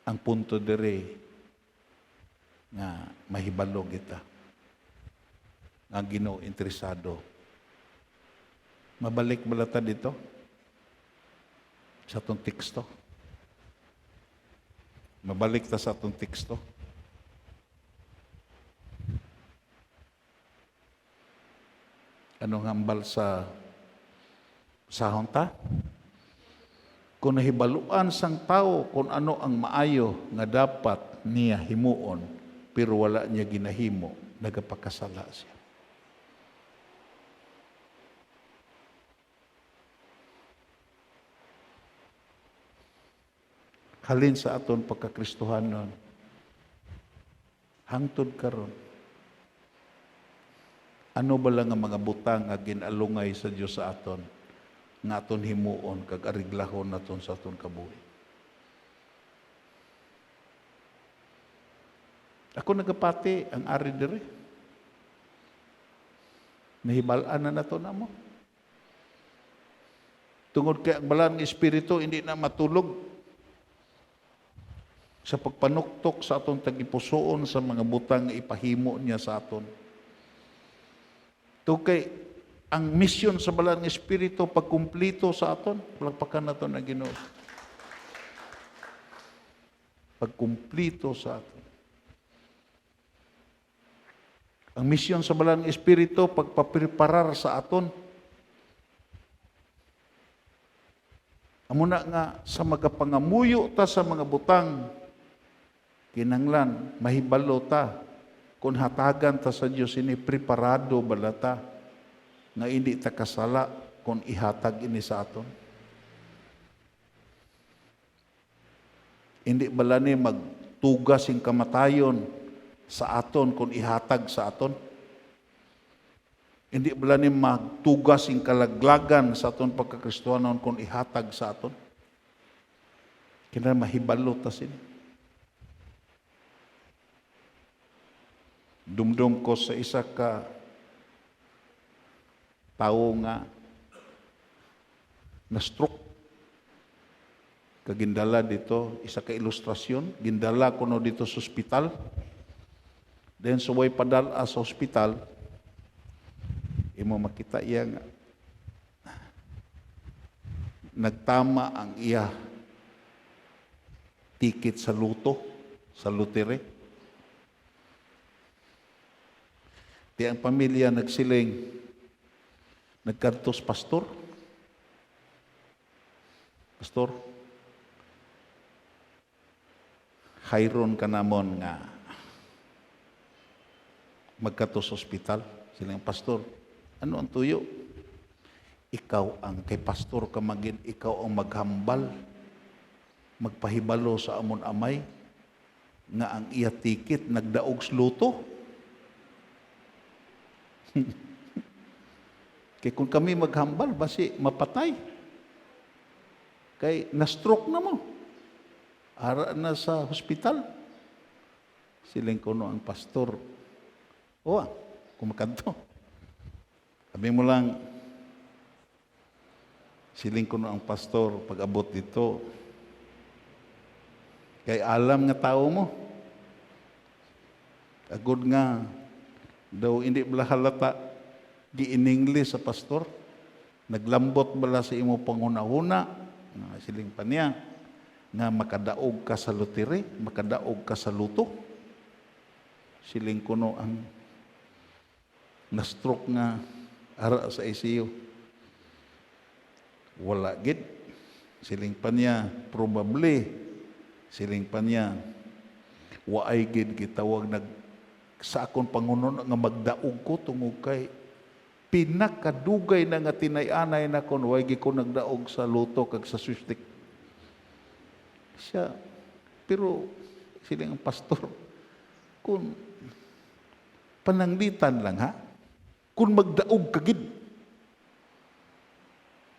Speaker 2: Ang punto dere nga mahibalo kita. Nga Ginoo interesado. Mabalik balata dito sa atong teksto. Mabalik ta sa atong teksto. Anong hambal sa sahon ta? Kung nahibaluan sang tao kung ano ang maayo nga dapat niya himuon, pero wala niya ginahimo, nagapakasala siya. Halin sa aton pagkakristohanon, hangtod karon. Ano ba lang ang mga butang nga ginalungay sa Dios sa aton nga aton himuon kag ariglahon naton sa aton kabuhi. Ako nagapati ang ari diri. Nahibalaan na nato namo. Tungod kay ang balang espiritu hindi na matulog sa pagpanuktok sa aton tagipusoon sa mga butang nga ipahimo niya sa aton. Kay ang misyon sa balang espiritu pagkumplito sa aton, palakpakan nato na Ginoo. Pagkumplito sa aton. Ang misyon sa balang espiritu pagpapreparar sa aton. Amo na nga sa magapangamuyo ta sa mga butang, kinanglan mahibalo ta kung hatagan ta sa Dios ini preparado balata nga hindi ta kasala kung ihatag ini sa aton. Hindi bala ni magtugas sing kamatayon sa aton kung ihatag sa aton. Hindi bala ni magtugas sing kalaglagan sa aton pagkakristohanon kung ihatag sa aton. Kina mahibalo ta sini. Dumdum ko sa isa ka tao nga na-stroke. Kagindala dito, isa ka ilustrasyon. Gindala ko no dito sa ospital. Then suway padala sa ospital, imo makita iya nga nagtama ang iya ticket sa luto, sa lutere. Di ang pamilya nagsiling, nagkantos pastor. Pastor, hayron ka namon nga magkato sa ospital. Silang, pastor, ano ang tuyo? Ikaw ang kay pastor ka magin, ikaw ang maghambal, magpahibalo sa amon amay, nga ang iya tikit nagdaog sluto. Kay kung kami maghambal, basi mapatay. Kay na-stroke na mo. Ara na sa hospital. Siling kuno ang pastor. Kumakanto. Sabi mo lang, siling kuno ang pastor pag abot dito. Kay alam nga tao mo. Agod nga, daw hindi bala halata, gi-in-English sa pastor. Naglambot bala sa imo panghuna-huna, siling pa niya, nga makadaog ka sa lotire, makadaog ka sa luto. Siling kuno ang na-stroke nga ara sa ICU. Wala gid. Siling pa niya, probably, siling pa niya, waay gid gitawag sa akong Pangunon nga magdaog ko tungod kay pinakadugay na nga tinay-anay na kon way gi ko nagdaog sa luto kag sa sustik. Siya, pero siling ang pastor, kung pananglitan lang ha, kung magdaog ka gid,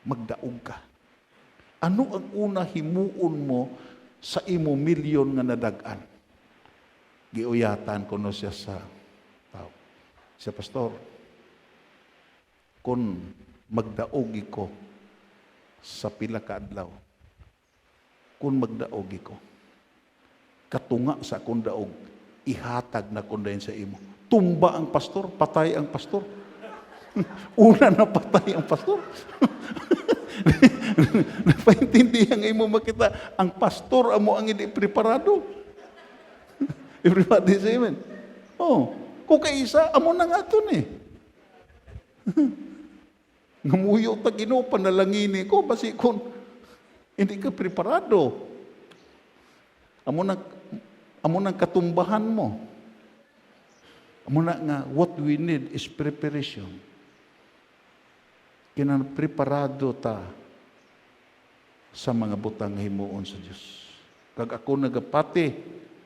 Speaker 2: magdaog ka. Ano ang una himuon mo sa imo milyon nga nadag-an? Giuyatan ko no siya sa tao. Siya, pastor, kung magdaogi ko sa pila ka adlaw, kung magdaogi ko, katunga sa akong daog, ihatag na ko din sa imo. Tumba ang pastor, patay ang pastor. Una na patay ang pastor. Napaintindihan nga imo makita, ang pastor amo ang hindi preparado. Everybody say amen. Kung kaisa, amo na nga ito eh. Ngamuyo ta Ginoo, panalangini ko, basi kung hindi ka preparado. Amo nang katumbahan mo. Amo na nga, what we need is preparation. Kinang preparado ta sa mga butang himuon sa Diyos. Kag ako nagapati,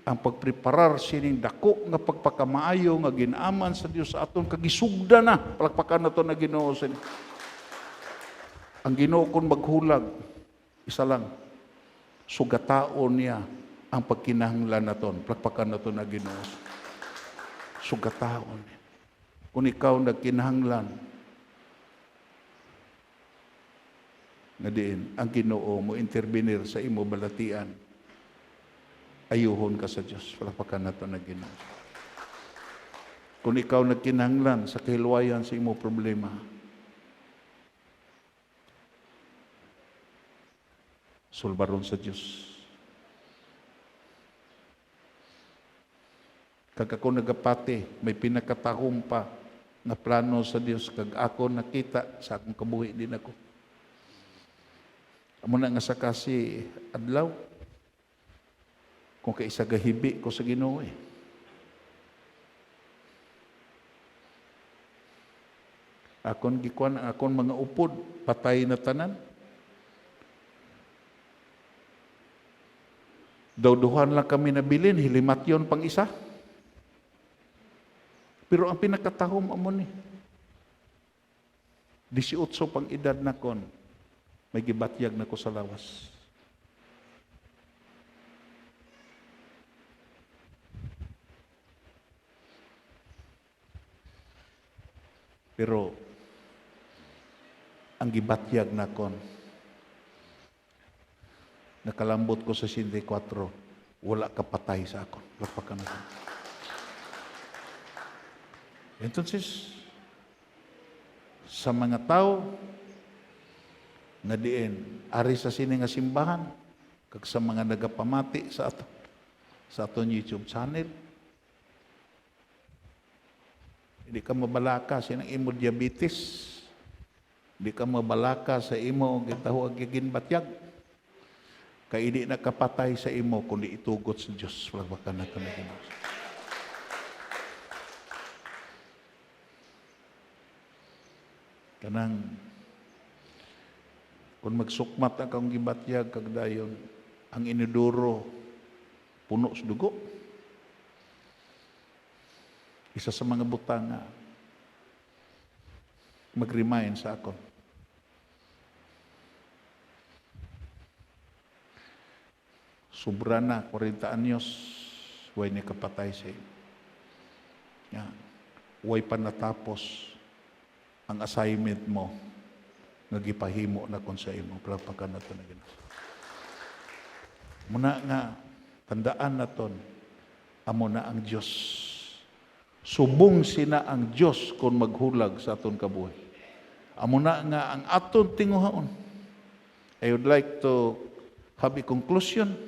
Speaker 2: ang pagpreparar sining dako nga pagpakamaayo nga ginaman sa Dios sa aton kagisugda na palakpakan nato na Ginoo sa ang Ginoo kon maghulag isa lang sugataon niya ang pagkinahanglan naton palakpakan nato na Ginoo sugataon niya. Kung ikaw nagkinahanglan nga diin ang Ginoo mo intervenir sa imo balatian, ayuhon ka sa Diyos. Palakpakan nato na Ginoo. Kung ikaw nagkinahanglan sa kahilwayan sa imo problema, sulbaron sa Diyos. Kag ako nagapati, may pinakatahom pa na plano sa Diyos. Kag ako nakita sa akong kabuhi din ako. Amo na nga sa kasi adlaw, kung kaisa gahibi ko sa Ginoo eh. Akon gikuan ang akon mga upod, patay na tanan. Daw-duhan lang kami nabilin, hilimat yon pang isa. Pero ang pinakatahom amo ni 18 pang edad na kon, may gibatyag na ko sa lawas. Pero ang gibatyag na kon, nakalambot ko sa 64, wala kapatay sa akon. Lapakan na. Entonces, sa mga tao nga diin, ari sa sini nga simbahan, kag sa mga nagapamati sa aton YouTube channel, hindi ka mabalaka sa imo diabetes, hindi ka mabalaka sa imo gitahuag ginbatyag. Kay hindi nakapatay sa imo kundi itugot sa Dios. Palakpakan nato na Ginoo. Kanang kung magsukmat ang kang gibatyag kag dayon, ang iniduro puno sa dugo. Isa sa mga butang nga mag-remind sa akon. Sobra na, 40 anyos, huwag niya kapatay sa iyo. Yan. Huwag pa natapos ang assignment mo nga gipahimo na kon sa imo. Palakpakan nato na Ginoo. Muna nga, tandaan naton, amo na ang Diyos. Subong sina ang Diyos kung maghulag sa aton kabuhi. Amo na nga ang aton tinguhaon. I would like to have a conclusion.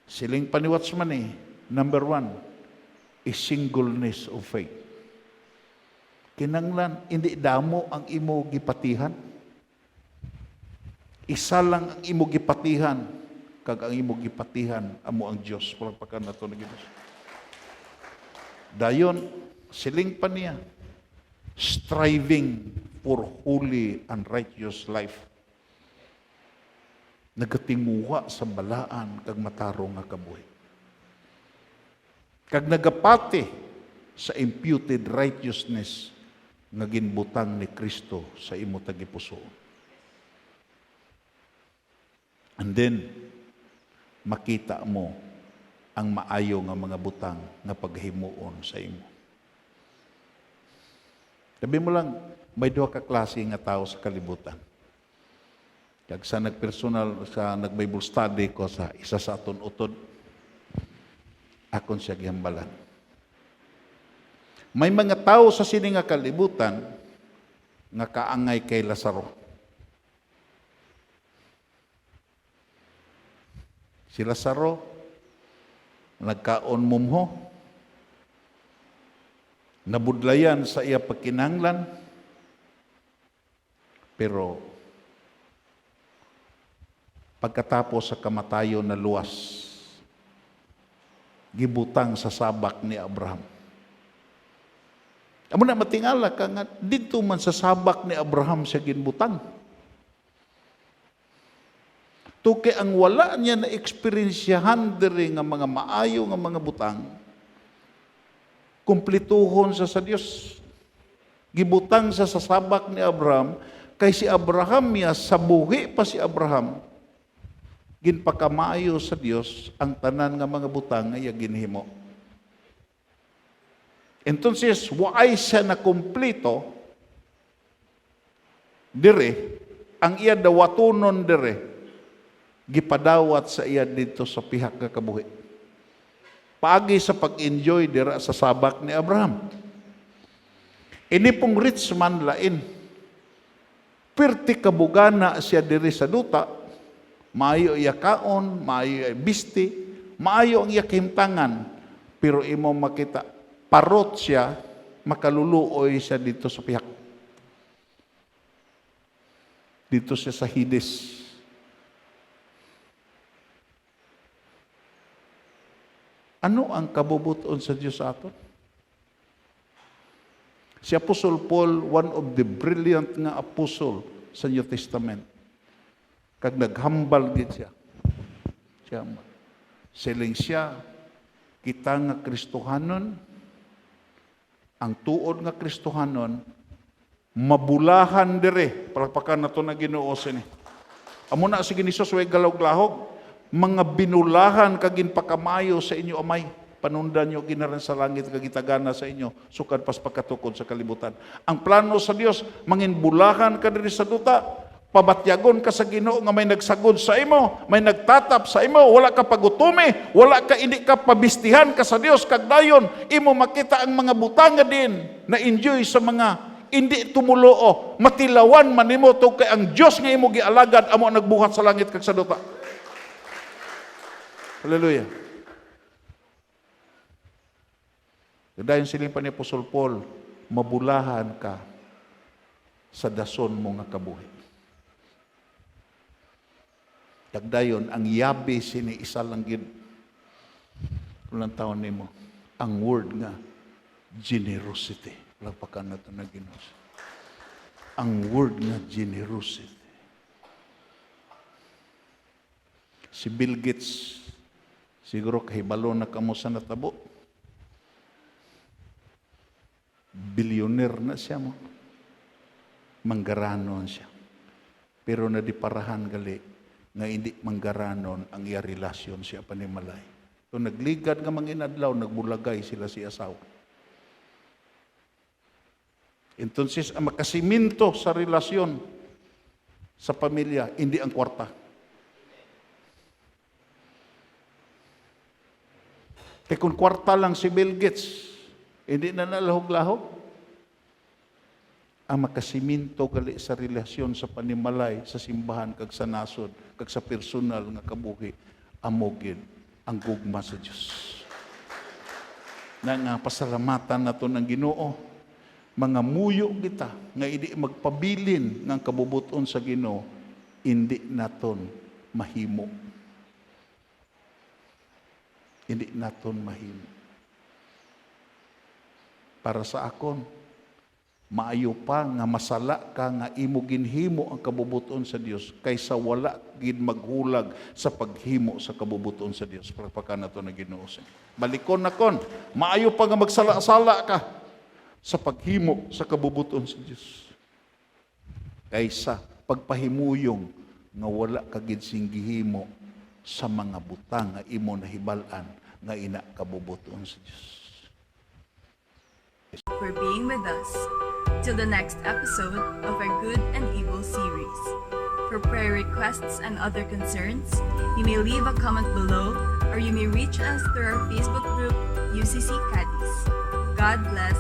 Speaker 2: Siling paniwats man number 1 is singleness of faith. Kinanglan, hindi damo ang imo gipatihan. Isa lang ang imo gipatihan, kag ang imo gipatihan, amo ang Diyos. Palakpakan nato na Ginoo. Dayon, siling pa niya, striving for holy and righteous life. Nagatinguha sa balaan kag matarong nga kabuhi. Kag nagapati sa imputed righteousness nga ginbutang ni Kristo sa imo tagipuso. And then makita mo ang maayo nga mga butang nga paghimuon sa imo. Sabi mo lang, may duha ka klase nga tao sa kalibutan. Kag sa nagpersonal, sa nag-Bible study ko sa isa sa aton utod, akon siya gihambalan. May mga tao sa sini nga kalibutan nga kaangay kay Lazaro. Si Lazaro nagkaon mumho, nabudlayan sa iya pagkinahanglan, pero pagkatapos sa kamatayon na luwas, gibutang sa sabak ni Abraham. Amo na matingala ka nga, dito man sa sabak ni Abraham siya ginbutang. Tuki ang wala niya na eksperyensyahan diri nga mga maayo nga mga butang, kumplituhon sa Dios. Gibutang sa sabak ni Abraham, kay si Abraham niya, sa buhi pa si Abraham, ginpakamaayo sa Dios ang tanan nga mga butang nga iya ginhimo. Entonces, waay siya na kumplito dire, ang iya dawatonon dire, gipadawat sa iya dito sa pihak nga kabuhi. Paagi sa pag-enjoy dira sa sabak ni Abraham. Ini pong rich man lain, perti kabugana siya diri sa duta, maayo iya kaon, maayo iya bisti, maayo ang iya kahimtangan, pero imo makita, parot siya, makaluluoy siya dito sa pihak. Dito siya sa Hades. Ano ang kabubuton sa Diyos sa aton? Si Apostle Paul, one of the brilliant nga apostle sa New Testament. Kag naghambal gid siya. Siling siya, kita nga Kristohanon, ang tuod nga Kristohanon, mabulahan dire. Palakpakan nato na Ginoo sini. Amo na sige ni Jesus way galog-lahog, mga binulahan kagin pakamayo sa inyo amay. Panundan nyo ginaran sa langit kagitagana sa inyo, sukad pas pagkatukod sa kalibutan. Ang plano sa Dios, manginbulahan ka diri sa duta, pabatyagon ka sa Ginoo nga may nagsagod sa imo, may nagtatap sa imo, wala ka pagutumi, wala ka, hindi ka pabistihan ka sa Dios, kag dayon imo makita ang mga butanga din na enjoy sa mga hindi tumuloo, matilawan man nimo to kay ang Dios nga imo gialagad amo nagbuhat sa langit kag sa duta. Hallelujah. Dayon siling pa ni Apostol Paul, mabulahan ka sa dason mo nga kabuhi. Tagdayon, ang yabi sini isa lang gid. Kulang taon nimo. Ang word nga, generosity. Lapakan na ito na Ginoo. Ang word nga, generosity. Si Bill Gates, siguro kahibalo na kamo sa natabo. Billionaire na siya mo. Manggaranon siya. Pero nadiparahan gali nga hindi manggaranon ang iya relasyon siya panimalay. So nagligad nga manginadlaw, nagbulagay sila si asawa. Entonces, ang makasiminto sa relasyon sa pamilya, hindi ang kwarta. Kaya kung kwarta lang si Bill Gates, hindi na nalahog-lahog. Ang makasiminto gali sa relasyon sa panimalay, sa simbahan, kag sa nasod, kag sa personal nga kabuhi, amogin ang gugma sa Diyos. Na nga pasalamatan nato ng Ginoo, mga muyo kita, nga hindi magpabilin ng kabubuton sa Ginoo, hindi naton mahimo. Hindi naton mahimo. Para sa akon, maayo pa nga masala ka nga imo ginhimo ang kabubuton sa Dios kaysa wala gid maghulag sa paghimo sa kabubuton sa Dios. Pagpakan nato na Ginoo. Balikon na kon, maayo pa nga magsala-sala ka sa paghimo sa kabubuton sa Dios kaysa pagpahimuyong nga wala ka gid sing gihimo sa mga butang nga imo nahibal-an nga ina kabubuton sa Dios.
Speaker 3: For being with us. Till the next episode of our Good and Evil series. For prayer requests and other concerns, you may leave a comment below or you may reach us through our Facebook group, UCC Cadiz. God bless